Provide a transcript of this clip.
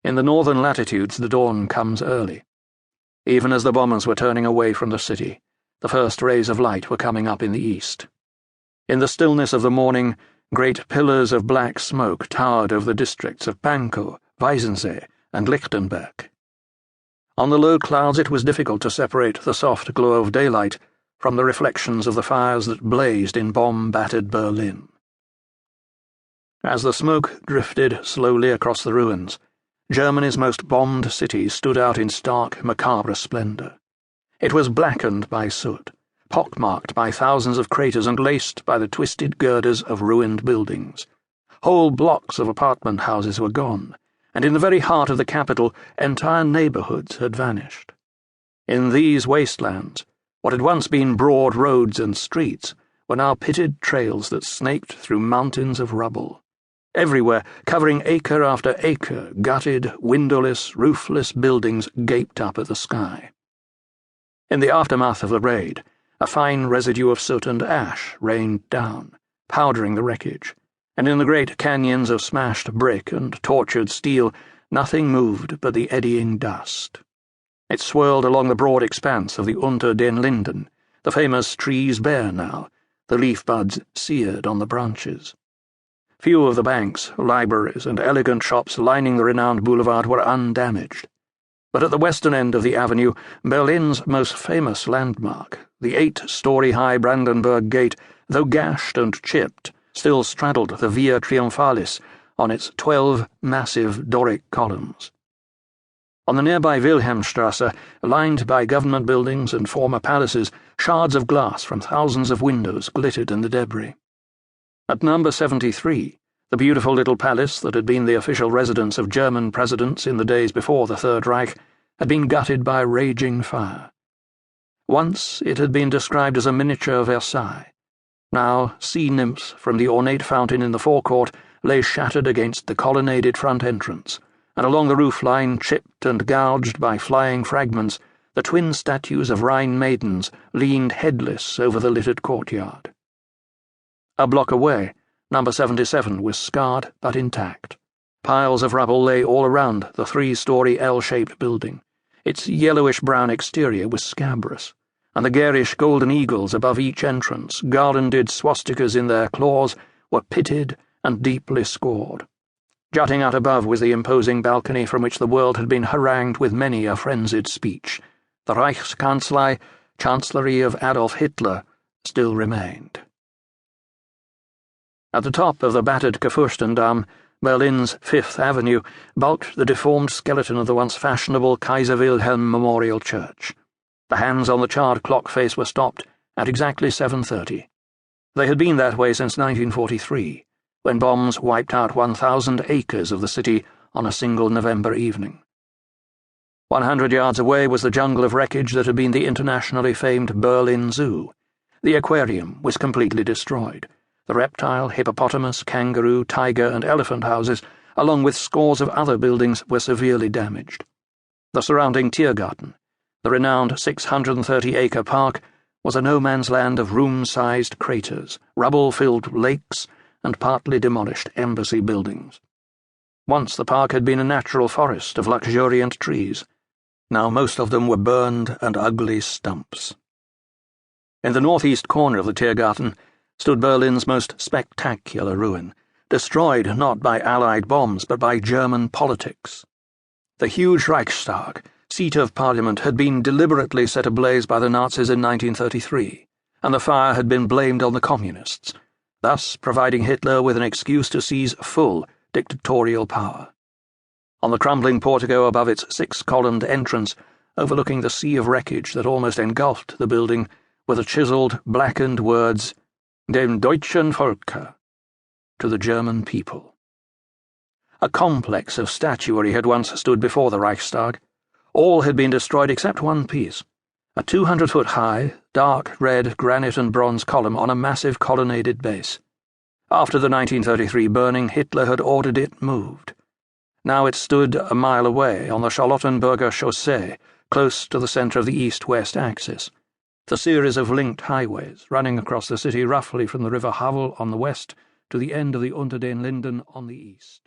In the northern latitudes the dawn comes early. Even as the bombers were turning away from the city, the first rays of light were coming up in the east. In the stillness of the morning, great pillars of black smoke towered over the districts of Pankow, Weissensee, and Lichtenberg. On the low clouds it was difficult to separate the soft glow of daylight from the reflections of the fires that blazed in bomb-battered Berlin. As the smoke drifted slowly across the ruins, Germany's most bombed city stood out in stark, macabre splendor. It was blackened by soot, pockmarked by thousands of craters and laced by the twisted girders of ruined buildings. Whole blocks of apartment houses were gone, and in the very heart of the capital, entire neighborhoods had vanished. In these wastelands, what had once been broad roads and streets were now pitted trails that snaked through mountains of rubble. Everywhere, covering acre after acre, gutted, windowless, roofless buildings gaped up at the sky. In the aftermath of the raid, a fine residue of soot and ash rained down, powdering the wreckage, and in the great canyons of smashed brick and tortured steel, nothing moved but the eddying dust. It swirled along the broad expanse of the Unter den Linden, the famous trees bare now, the leaf buds seared on the branches. Few of the banks, libraries, and elegant shops lining the renowned boulevard were undamaged. But at the western end of the avenue, Berlin's most famous landmark, the 8-story-high Brandenburg Gate, though gashed and chipped, still straddled the Via Triumphalis on its 12 massive Doric columns. On the nearby Wilhelmstrasse, lined by government buildings and former palaces, shards of glass from thousands of windows glittered in the debris. At number 73, the beautiful little palace that had been the official residence of German presidents in the days before the Third Reich had been gutted by a raging fire. Once it had been described as a miniature Versailles. Now sea nymphs from the ornate fountain in the forecourt lay shattered against the colonnaded front entrance, and along the roof line, chipped and gouged by flying fragments, the twin statues of Rhine maidens leaned headless over the littered courtyard. A block away, number 77 was scarred but intact. Piles of rubble lay all around the 3-story L-shaped building. Its yellowish-brown exterior was scabrous, and the garish golden eagles above each entrance, garlanded swastikas in their claws, were pitted and deeply scored. Jutting out above was the imposing balcony from which the world had been harangued with many a frenzied speech. The Reichskanzlei, chancellery of Adolf Hitler, still remained. At the top of the battered Kurfürstendamm, Berlin's Fifth Avenue, bulked the deformed skeleton of the once fashionable Kaiser Wilhelm Memorial Church. The hands on the charred clock face were stopped at exactly 7:30. They had been that way since 1943, when bombs wiped out 1,000 acres of the city on a single November evening. 100 yards away was the jungle of wreckage that had been the internationally famed Berlin Zoo. The aquarium was completely destroyed. The reptile, hippopotamus, kangaroo, tiger, and elephant houses, along with scores of other buildings, were severely damaged. The surrounding Tiergarten, the renowned 630-acre park, was a no-man's land of room-sized craters, rubble-filled lakes, and partly demolished embassy buildings. Once the park had been a natural forest of luxuriant trees. Now most of them were burned and ugly stumps. In the northeast corner of the Tiergarten stood Berlin's most spectacular ruin, destroyed not by Allied bombs but by German politics. The huge Reichstag, seat of parliament, had been deliberately set ablaze by the Nazis in 1933, and the fire had been blamed on the communists, thus providing Hitler with an excuse to seize full dictatorial power. On the crumbling portico above its 6-columned entrance, overlooking the sea of wreckage that almost engulfed the building, were the chiseled, blackened words, Dem deutschen Volke, to the German people. A complex of statuary had once stood before the Reichstag. All had been destroyed except one piece, a 200-foot-high, dark red granite and bronze column on a massive colonnaded base. After the 1933 burning, Hitler had ordered it moved. Now it stood a mile away on the Charlottenburger Chaussee, close to the center of the east-west axis. The series of linked highways running across the city roughly from the river Havel on the west to the end of the Unter den Linden on the east.